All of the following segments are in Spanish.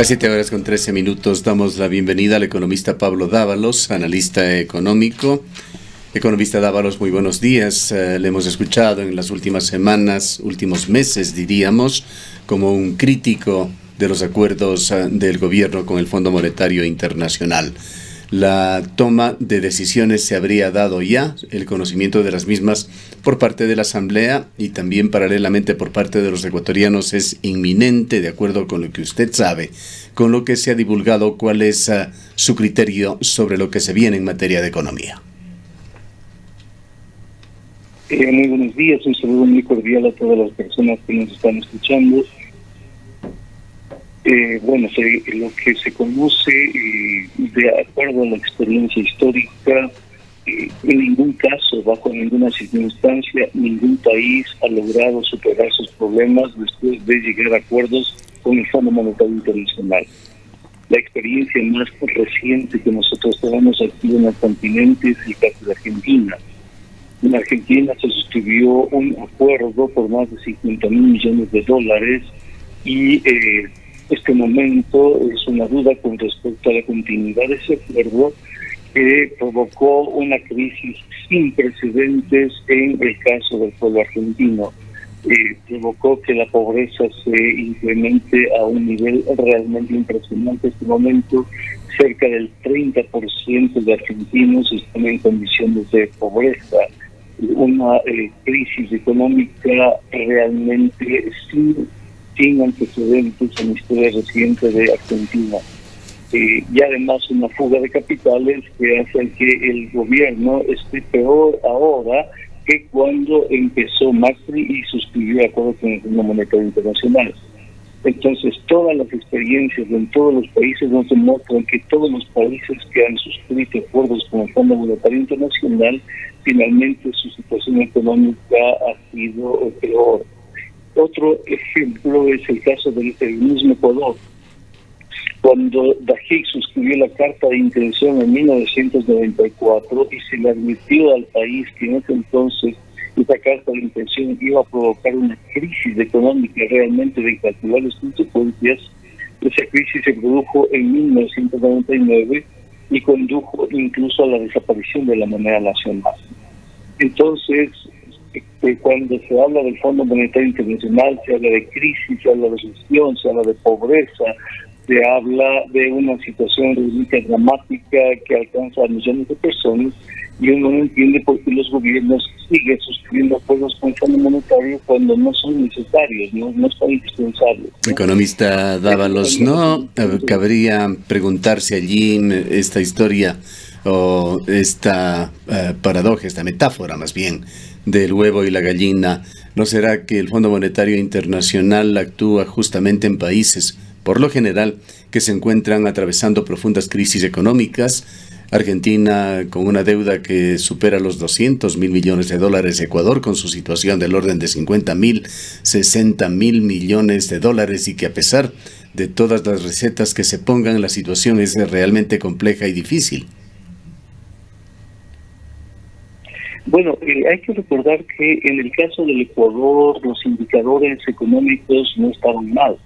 Las 7 horas con 13 minutos damos la bienvenida al economista Pablo Dávalos, analista económico. Economista Dávalos, muy buenos días. Le hemos escuchado en las últimas semanas, últimos meses diríamos, como un crítico de los acuerdos del gobierno con el Fondo Monetario Internacional. La toma de decisiones se habría dado ya, el conocimiento de las mismas por parte de la Asamblea y también paralelamente por parte de los ecuatorianos es inminente, de acuerdo con lo que usted sabe, con lo que se ha divulgado. ¿Cuál es su criterio sobre lo que se viene en materia de economía? Muy buenos días, un saludo muy cordial a todas las personas que nos están escuchando. Lo que se conoce, de acuerdo a la experiencia histórica, en ningún caso, bajo ninguna circunstancia, ningún país ha logrado superar sus problemas después de llegar a acuerdos con el Fondo Monetario Internacional. La experiencia más reciente que nosotros tenemos aquí en el continente es el caso de Argentina. En Argentina se suscribió un acuerdo por más de $50.000 millones y este momento es una duda con respecto a la continuidad de ese acuerdo, que provocó una crisis sin precedentes en el caso del pueblo argentino. Provocó que la pobreza se incremente a un nivel realmente impresionante. En este momento, cerca del 30% de argentinos están en condiciones de pobreza. Una crisis económica realmente sin antecedentes en la historia reciente de Argentina. Y además una fuga de capitales que hace que el gobierno esté peor ahora que cuando empezó Macri y suscribió acuerdos con el Fondo Monetario Internacional. Entonces, todas las experiencias en todos los países nos demuestran que todos los países que han suscrito acuerdos con el Fondo Monetario Internacional, finalmente su situación económica ha sido peor. Otro ejemplo es el caso del mismo Ecuador. Cuando Dajic suscribió la Carta de Intención en 1994 y se le advirtió al país que en ese entonces esa Carta de Intención iba a provocar una crisis económica realmente de incalculables consecuencias, esa crisis se produjo en 1999 y condujo incluso a la desaparición de la moneda nacional. Entonces, cuando se habla del Fondo Monetario Internacional, se habla de crisis, se habla de recesión, se habla de pobreza, se habla de una situación realmente dramática que alcanza a millones de personas, y uno no entiende por qué los gobiernos siguen suscribiendo acuerdos con el Fondo Monetario cuando no son necesarios, no son indispensables, ¿no? Economista Dávalos, ¿no cabría preguntarse allí esta historia o esta paradoja, esta metáfora más bien, del huevo y la gallina? ¿No será que el Fondo Monetario Internacional actúa justamente en países, por lo general, que se encuentran atravesando profundas crisis económicas? Argentina con una deuda que supera los $200.000 millones, Ecuador con su situación del orden de $50.000, $60.000 millones, y que a pesar de todas las recetas que se pongan, la situación es realmente compleja y difícil. Bueno, hay que recordar que en el caso del Ecuador los indicadores económicos no estaban mal.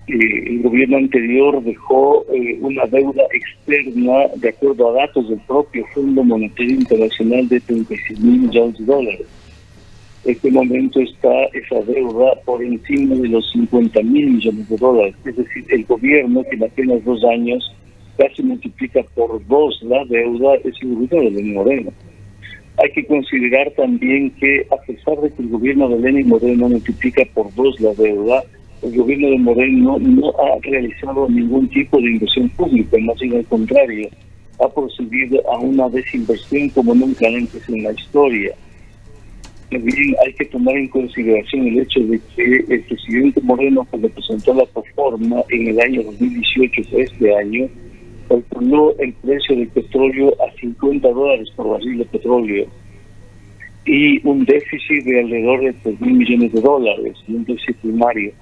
El gobierno anterior dejó una deuda externa, de acuerdo a datos del propio Fondo Monetario Internacional, de $36.000 millones. En este momento está esa deuda por encima de los $50.000 millones. Es decir, el gobierno, que en apenas 2 años casi multiplica por 2 la deuda, es el gobierno de Lenín Moreno. Hay que considerar también que, a pesar de que el gobierno de Lenín Moreno multiplica por 2 la deuda, el gobierno de Moreno no ha realizado ningún tipo de inversión pública, más bien al contrario, ha procedido a una desinversión como nunca antes en la historia. También hay que tomar en consideración el hecho de que el presidente Moreno, cuando presentó la proforma en el año 2018, este año, calculó el precio del petróleo a $50 por barril de petróleo y un déficit de alrededor de $3.000 millones, un déficit primario.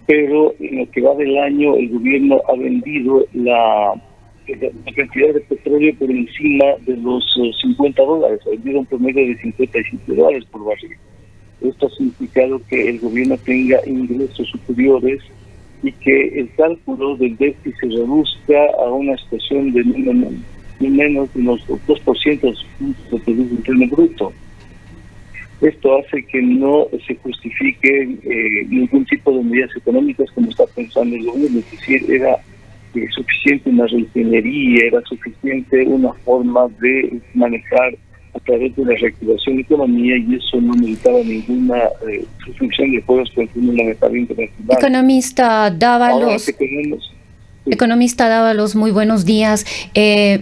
Pero en lo que va del año, el gobierno ha vendido la cantidad de petróleo por encima de los $50, ha vendido un promedio de $57 por barril. Esto ha significado que el gobierno tenga ingresos superiores y que el cálculo del déficit se reduzca a una situación de menos de unos 2% del Producto Interno Bruto. Esto hace que no se justifique ningún tipo de medidas económicas como está pensando el gobierno. Es decir, era suficiente una reingeniería, era suficiente una forma de manejar a través de la reactivación de la economía, y eso no necesitaba ninguna suscripción de juegos con el Fondo Monetario Internacional. Economista Dávalos. Economista Dávalos, muy buenos días.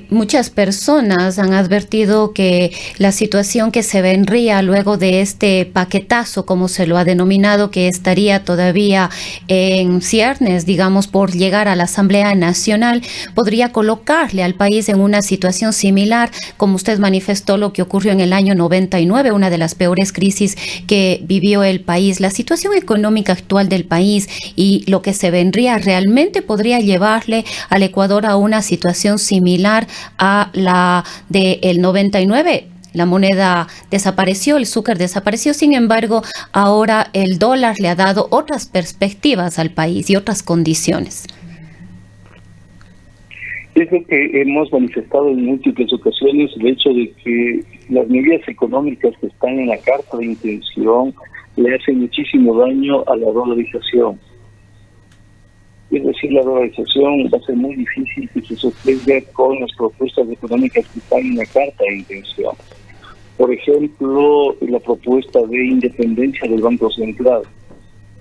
Muchas personas han advertido que la situación que se vendría luego de este paquetazo, como se lo ha denominado, que estaría todavía en ciernes, digamos, por llegar a la Asamblea Nacional, podría colocarle al país en una situación similar, como usted manifestó, lo que ocurrió en el año 99, una de las peores crisis que vivió el país. La situación económica actual del país y lo que se vendría realmente podría llevarle al Ecuador a una situación similar a la del 99. La moneda desapareció, el Zúcar desapareció, sin embargo, ahora el dólar le ha dado otras perspectivas al país y otras condiciones. Es lo que hemos manifestado en múltiples ocasiones, el hecho de que las medidas económicas que están en la carta de intención le hacen muchísimo daño a la dolarización. Es decir, la dolarización va a ser muy difícil que se sostenga con las propuestas económicas que están en la carta de intención. Por ejemplo, la propuesta de independencia del Banco Central.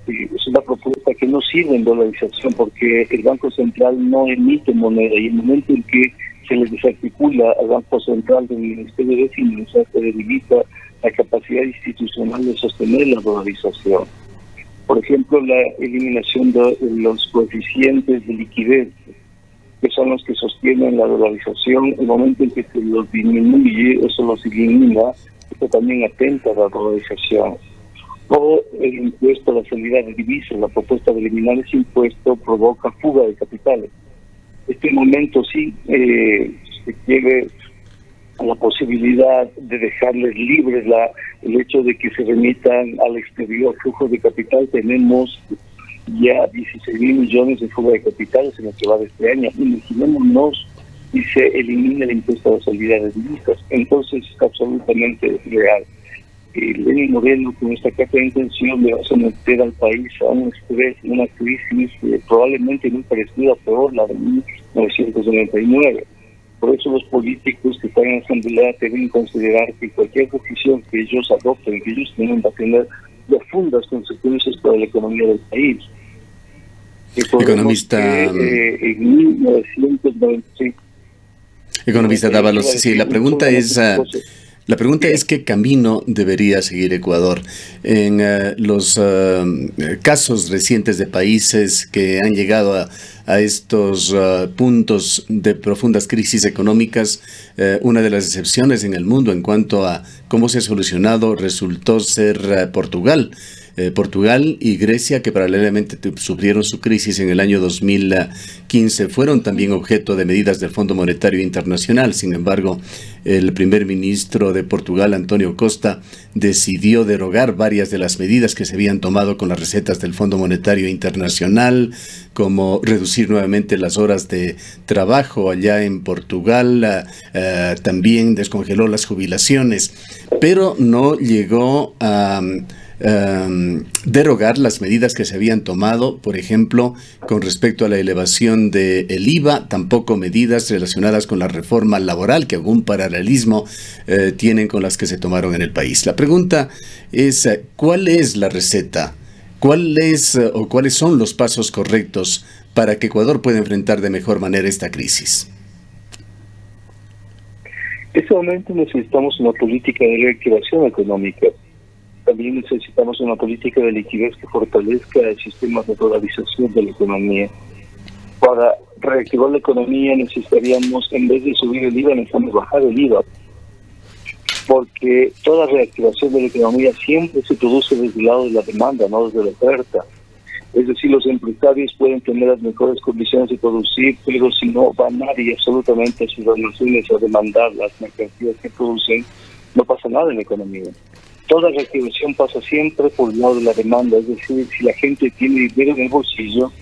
Es una propuesta que no sirve en dolarización porque el Banco Central no emite moneda, y el momento en que se le desarticula al Banco Central del Ministerio de Finanzas se debilita la capacidad institucional de sostener la dolarización. Por ejemplo, la eliminación de los coeficientes de liquidez, que son los que sostienen la dolarización. El momento en que se los disminuye o se los elimina, esto también atenta a la dolarización. O el impuesto a la salida de divisas, la propuesta de eliminar ese impuesto provoca fuga de capitales. Este momento sí se quiere a la posibilidad de dejarles libres el hecho de que se remitan al exterior flujos de capital. Tenemos ya 16.000 millones de fuga de capitales en lo que va de este año. Imaginémonos si se elimina el impuesto a la salida de divisas. Entonces es absolutamente real. El modelo con esta carta de intención le va a someter al país a un estrés, una crisis probablemente muy parecida, peor, la de 1999. Por eso los políticos que están en la Asamblea deben considerar que cualquier decisión que ellos adopten, que ellos tienen, va a tener profundas consecuencias para la economía del país. Economista, en 1996. Economista Dávalos, sí, la pregunta es ¿qué camino debería seguir Ecuador? En los casos recientes de países que han llegado a estos puntos de profundas crisis económicas, una de las excepciones en el mundo en cuanto a cómo se ha solucionado resultó ser Portugal. Portugal y Grecia, que paralelamente sufrieron su crisis en el año 2015, fueron también objeto de medidas del Fondo Monetario Internacional. Sin embargo, el primer ministro de Portugal, António Costa, decidió derogar varias de las medidas que se habían tomado con las recetas del Fondo Monetario Internacional, como reducir nuevamente las horas de trabajo allá en Portugal, también descongeló las jubilaciones, pero no llegó a derogar las medidas que se habían tomado, por ejemplo, con respecto a la elevación del IVA, tampoco medidas relacionadas con la reforma laboral, que algún paralelismo tienen con las que se tomaron en el país. La pregunta es, ¿cuál es la receta? ¿Cuáles son los pasos correctos para que Ecuador pueda enfrentar de mejor manera esta crisis? En este momento necesitamos una política de reactivación económica. También necesitamos una política de liquidez que fortalezca el sistema de dolarización de la economía. Para reactivar la economía necesitaríamos, en vez de subir el IVA, necesitamos bajar el IVA. Porque toda reactivación de la economía siempre se produce desde el lado de la demanda, no desde la oferta. Es decir, los empresarios pueden tener las mejores condiciones de producir, pero si no va nadie absolutamente a sus relaciones a demandar las mercancías que producen, no pasa nada en la economía. Toda reactivación pasa siempre por el lado de la demanda, es decir, si la gente tiene dinero en el bolsillo,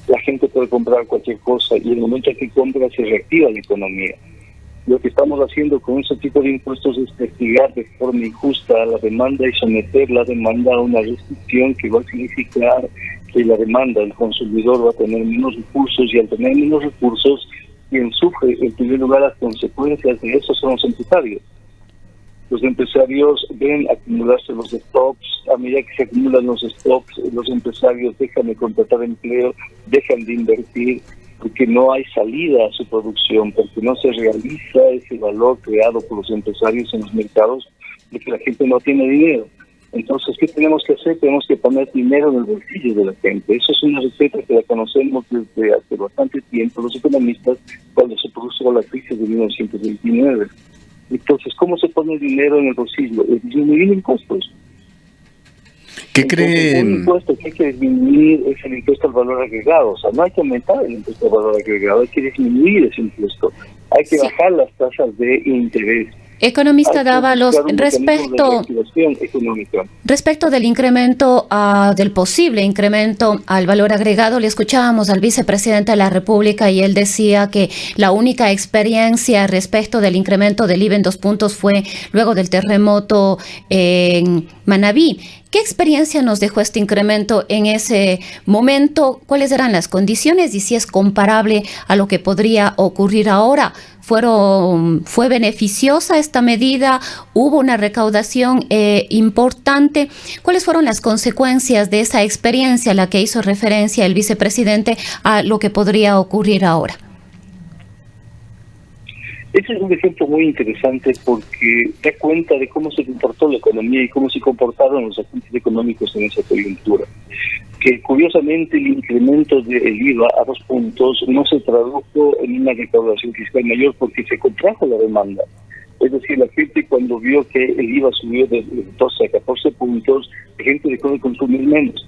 la gente puede comprar cualquier cosa y en el momento en que compra se reactiva la economía. Lo que estamos haciendo con ese tipo de impuestos es castigar de forma injusta a la demanda y someter la demanda a una restricción que va a significar que la demanda, el consumidor va a tener menos recursos, y al tener menos recursos, quien sufre en primer lugar las consecuencias de eso son los empresarios. Los empresarios ven acumularse los stocks, a medida que se acumulan los stocks, los empresarios dejan de contratar empleo, dejan de invertir, porque no hay salida a su producción, porque no se realiza ese valor creado por los empresarios en los mercados, de que la gente no tiene dinero. Entonces, ¿qué tenemos que hacer? Tenemos que poner dinero en el bolsillo de la gente. Eso es una receta que la conocemos desde hace bastante tiempo los economistas, cuando se produjo la crisis de 1929. Entonces, ¿cómo se pone dinero en el bolsillo? Disminuir impuestos. ¿Qué cree? Un impuesto que hay que disminuir es el impuesto al valor agregado. O sea, no hay que aumentar el impuesto al valor agregado, hay que disminuir ese impuesto. Hay que bajar las tasas de interés. Economista Dávalos, respecto del incremento, del posible incremento al valor agregado, le escuchábamos al vicepresidente de la República y él decía que la única experiencia respecto del incremento del IVA en 2 puntos fue luego del terremoto en Manabí. ¿Qué experiencia nos dejó este incremento en ese momento? ¿Cuáles eran las condiciones y si es comparable a lo que podría ocurrir ahora? ¿Fue beneficiosa esta medida? ¿Hubo una recaudación importante? ¿Cuáles fueron las consecuencias de esa experiencia a la que hizo referencia el vicepresidente a lo que podría ocurrir ahora? Ese es un ejemplo muy interesante porque da cuenta de cómo se comportó la economía y cómo se comportaron los agentes económicos en esa coyuntura. Que curiosamente el incremento del IVA a 2 puntos no se tradujo en una recaudación fiscal mayor porque se contrajo la demanda. Es decir, la gente cuando vio que el IVA subió de 12 a 14 puntos, la gente dejó de consumir menos.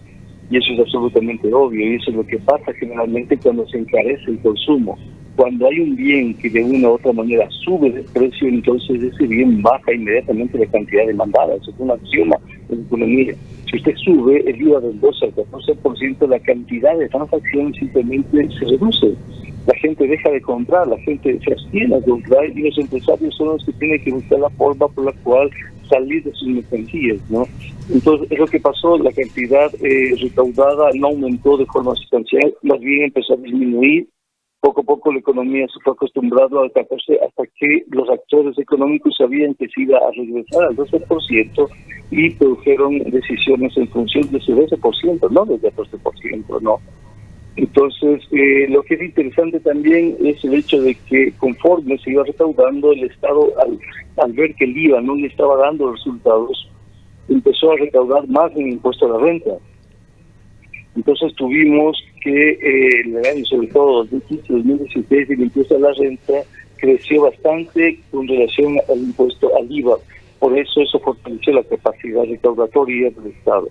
Y eso es absolutamente obvio, y eso es lo que pasa generalmente cuando se encarece el consumo. Cuando hay un bien que de una u otra manera sube de precio, entonces ese bien baja inmediatamente la cantidad demandada. Eso es un axioma en la economía. Si usted sube el IVA del 12 al 14%, la cantidad de transacciones simplemente se reduce. La gente deja de comprar, la gente se abstiene de comprar y los empresarios son los que tienen que buscar la forma por la cual salir de sus mercancías, ¿no? Entonces, es lo que pasó, la cantidad recaudada no aumentó de forma sustancial, más bien empezó a disminuir. Poco a poco la economía se fue acostumbrando al 14% hasta que los actores económicos sabían que se iba a regresar al 12% y produjeron decisiones en función de ese 12%, no del 14%, no. Entonces, lo que es interesante también es el hecho de que conforme se iba recaudando, el Estado, al ver que el IVA no le estaba dando resultados, empezó a recaudar más en impuesto a la renta. Entonces tuvimos que el año, sobre todo 2015-2016, el impuesto a la renta creció bastante con relación al impuesto al IVA. Por eso fortaleció la capacidad recaudatoria del Estado.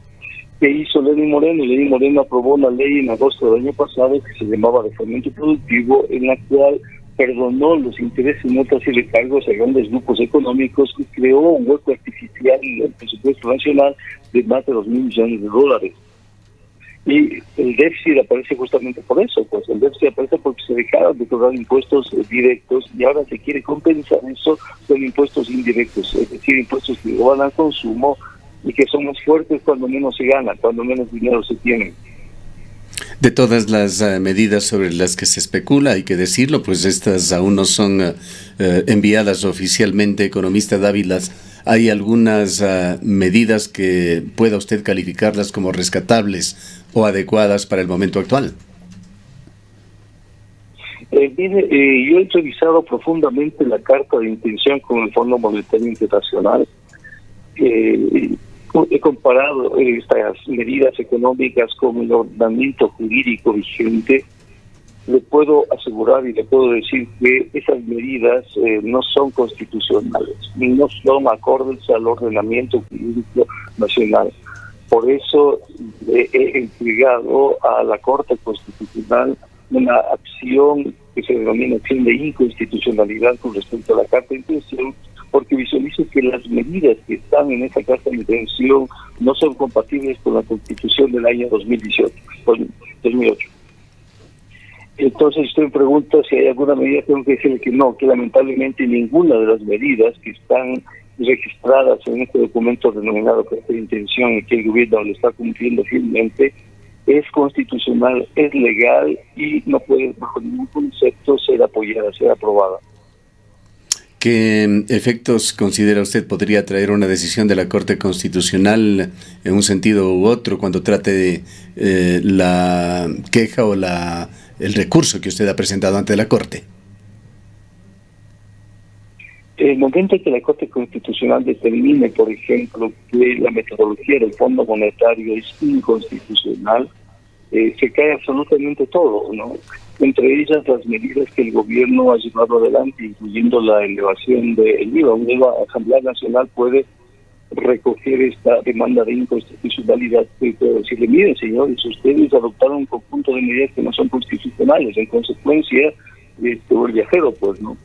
¿Qué hizo Lenín Moreno? Lenín Moreno aprobó una ley en agosto del año pasado que se llamaba de fomento productivo, en la cual perdonó los intereses, notas y recargos a grandes grupos económicos y creó un hueco artificial en el presupuesto nacional de más de $2.000 millones. Y el déficit aparece justamente por eso, pues el déficit aparece porque se dejaron de cobrar impuestos directos y ahora se quiere compensar eso con impuestos indirectos, es decir, impuestos que van al consumo y que son más fuertes cuando menos se gana, cuando menos dinero se tiene. De todas las medidas sobre las que se especula, hay que decirlo, pues estas aún no son enviadas oficialmente, economista Dávila. ¿Hay algunas medidas que pueda usted calificarlas como rescatables o adecuadas para el momento actual? Mire, yo he revisado profundamente la carta de intención con el Fondo Monetario Internacional. He comparado estas medidas económicas con el ordenamiento jurídico vigente. Le puedo asegurar y le puedo decir que esas medidas no son constitucionales, ni no son acordes al ordenamiento jurídico nacional. Por eso he entregado a la Corte Constitucional una acción que se denomina acción de inconstitucionalidad con respecto a la Carta de Intención, porque visualizo que las medidas que están en esa Carta de Intención no son compatibles con la Constitución del año 2008. Entonces usted me pregunta si hay alguna medida. Tengo que decirle que no, que lamentablemente ninguna de las medidas que están registradas en este documento denominado carta de intención y que el gobierno lo está cumpliendo firmemente es constitucional, es legal y no puede bajo ningún concepto ser apoyada, ser aprobada. ¿Qué efectos considera usted podría traer una decisión de la Corte Constitucional en un sentido u otro cuando trate de la queja o el recurso que usted ha presentado ante la Corte? El momento en que la Corte Constitucional determine, por ejemplo, que la metodología del Fondo Monetario es inconstitucional, se cae absolutamente todo, ¿no? Entre ellas las medidas que el gobierno ha llevado adelante, incluyendo la elevación del IVA. Una Asamblea Nacional puede recoger esta demanda de inconstitucionalidad y decirle, miren señores, ustedes adoptaron un conjunto de medidas que no son constitucionales, en consecuencia, el viajero, pues, ¿no?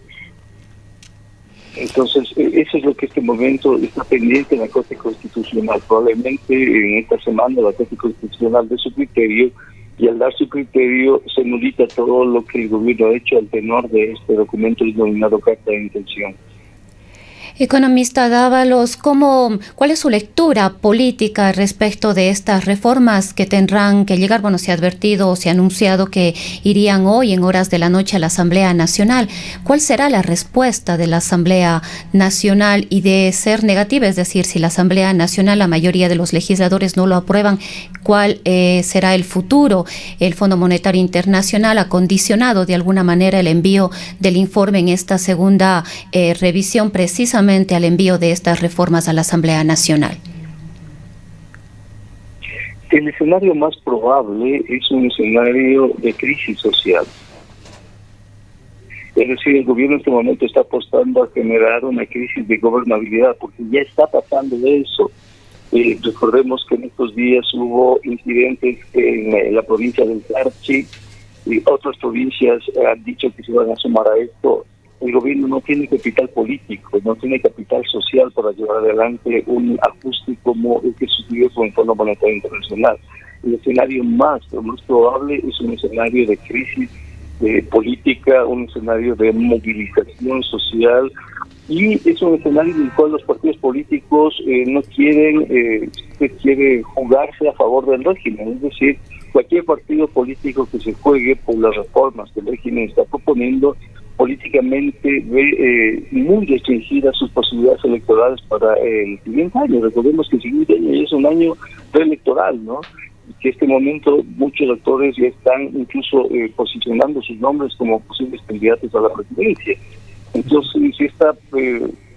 Entonces, eso es lo que en este momento está pendiente en la Corte Constitucional. Probablemente en esta semana la Corte Constitucional dé su criterio y al dar su criterio se nulita todo lo que el gobierno ha hecho al tenor de este documento denominado Carta de Intención. Economista Dávalos, ¿cuál es su lectura política respecto de estas reformas que tendrán que llegar? Bueno, se ha advertido o se ha anunciado que irían hoy en horas de la noche a la Asamblea Nacional. ¿Cuál será la respuesta de la Asamblea Nacional? Y de ser negativa, es decir, si la Asamblea Nacional, la mayoría de los legisladores no lo aprueban, ¿cuál será el futuro? El Fondo Monetario Internacional ha condicionado de alguna manera el envío del informe en esta segunda revisión precisamente al envío de estas reformas a la Asamblea Nacional. El escenario más probable es un escenario de crisis social. Es decir, el gobierno en este momento está apostando a generar una crisis de gobernabilidad, porque ya está pasando de eso. Recordemos que en estos días hubo incidentes en la provincia del Carchi, y otras provincias han dicho que se van a sumar a esto. El gobierno no tiene capital político, no tiene capital social para llevar adelante un ajuste como el que sucedió con el Fondo Monetario Internacional. El escenario más probable es un escenario de crisis política, un escenario de movilización social, y es un escenario en el cual los partidos políticos no quieren jugarse a favor del régimen. Es decir, cualquier partido político que se juegue por las reformas que el régimen está proponiendo políticamente ve muy restringidas sus posibilidades electorales para el siguiente año. Recordemos que el siguiente año es un año preelectoral, ¿no? Y que en este momento muchos actores ya están incluso posicionando sus nombres como posibles candidatos a la presidencia. Entonces,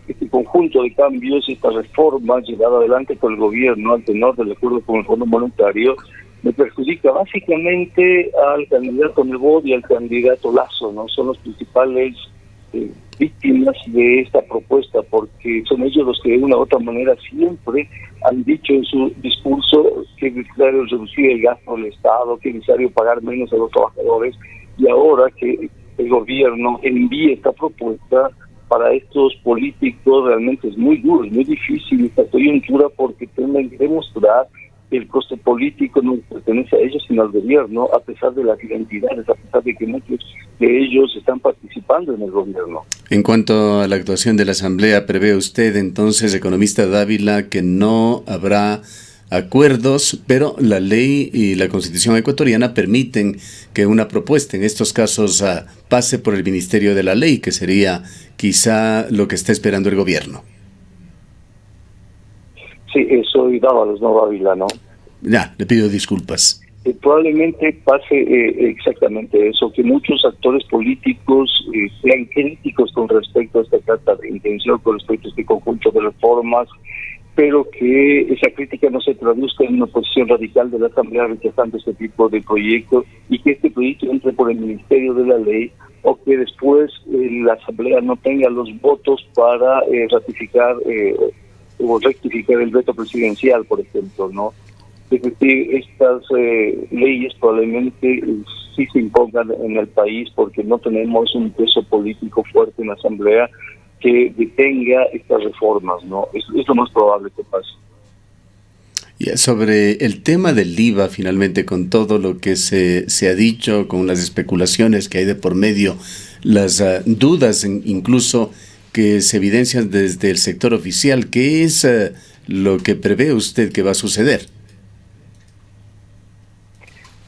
este conjunto de cambios, esta reforma llevada adelante por el gobierno al tenor del acuerdo con el Fondo Monetario, me perjudica básicamente al candidato Nebot y al candidato Lasso, ¿no? Son los principales víctimas de esta propuesta, porque son ellos los que de una u otra manera siempre han dicho en su discurso que es necesario reducir el gasto del Estado, que es necesario pagar menos a los trabajadores, y ahora que el gobierno envíe esta propuesta para estos políticos realmente es muy duro, es muy difícil esta coyuntura, porque tienen que demostrar el coste político no pertenece a ellos sino al gobierno, a pesar de las identidades, a pesar de que muchos de ellos están participando en el gobierno. En cuanto a la actuación de la Asamblea, ¿prevé usted entonces, economista Dávila, que no habrá acuerdos, pero la ley y la Constitución ecuatoriana permiten que una propuesta en estos casos pase por el Ministerio de la Ley, que sería quizá lo que está esperando el gobierno? Sí, soy Dávalos, no Dávila, ¿no? Ya, le pido disculpas. Probablemente pase exactamente eso, que muchos actores políticos sean críticos con respecto a esta carta de intención, con respecto a este conjunto de reformas, pero que esa crítica no se traduzca en una posición radical de la Asamblea rechazando este tipo de proyectos, y que este proyecto entre por el Ministerio de la Ley, o que después la Asamblea no tenga los votos para ratificar o rectificar el veto presidencial, por ejemplo, ¿no? Es decir, estas leyes probablemente sí se impongan en el país, porque no tenemos un peso político fuerte en la Asamblea que detenga estas reformas, ¿no? Es lo más probable que pase. Sobre el tema del IVA, finalmente, con todo lo que se ha dicho, con las especulaciones que hay de por medio, las dudas incluso que se evidencian desde el sector oficial, ¿qué es lo que prevé usted que va a suceder?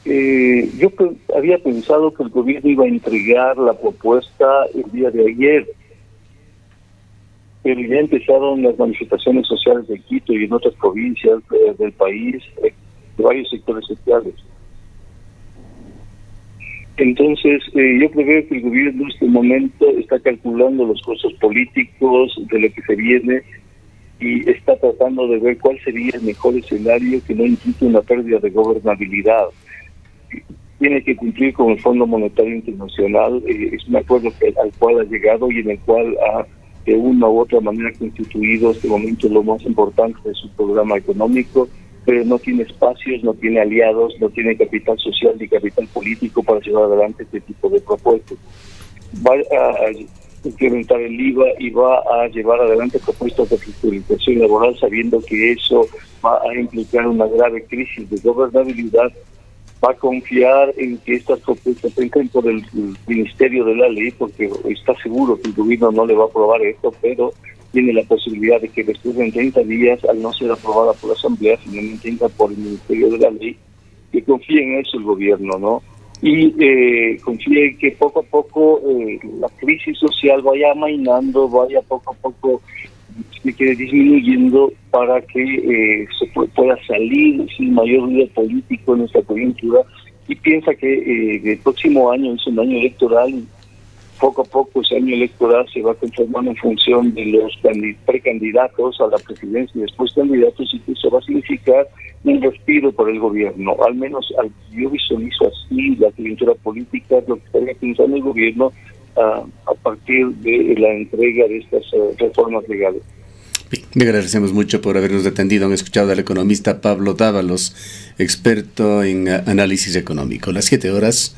Yo había pensado que el gobierno iba a entregar la propuesta el día de ayer, pero ya empezaron las manifestaciones sociales de Quito y en otras provincias del país, de varios sectores sociales. Entonces, yo creo que el gobierno en este momento está calculando los costos políticos de lo que se viene y está tratando de ver cuál sería el mejor escenario que no implique una pérdida de gobernabilidad. Tiene que cumplir con el Fondo Monetario Internacional, es un acuerdo al cual ha llegado y en el cual ha de una u otra manera constituido este momento lo más importante de su programa económico, pero no tiene espacios, no tiene aliados, no tiene capital social ni capital político para llevar adelante este tipo de propuestas. Va a incrementar el IVA y va a llevar adelante propuestas de fiscalización laboral sabiendo que eso va a implicar una grave crisis de gobernabilidad. Va a confiar en que estas propuestas entren por el Ministerio de la Ley porque está seguro que el gobierno no le va a aprobar esto, pero tiene la posibilidad de que después de 30 días, al no ser aprobada por la Asamblea, finalmente entra por el Ministerio de la Ley, que confíe en eso el gobierno, ¿no? Y confíe en que poco a poco la crisis social vaya amainando, vaya poco a poco disminuyendo para que se pueda salir sin mayor ruido político en esta coyuntura, y piensa que el próximo año es un año electoral. Poco a poco ese año electoral se va conformando en función de los precandidatos a la presidencia y después candidatos, y que eso va a significar un respiro por el gobierno. Al menos yo visualizo así la coyuntura política, lo que estaría pensando el gobierno a partir de la entrega de estas reformas legales. Bien, le agradecemos mucho por habernos atendido. Han escuchado al economista Pablo Dávalos, experto en análisis económico. Las 7:36.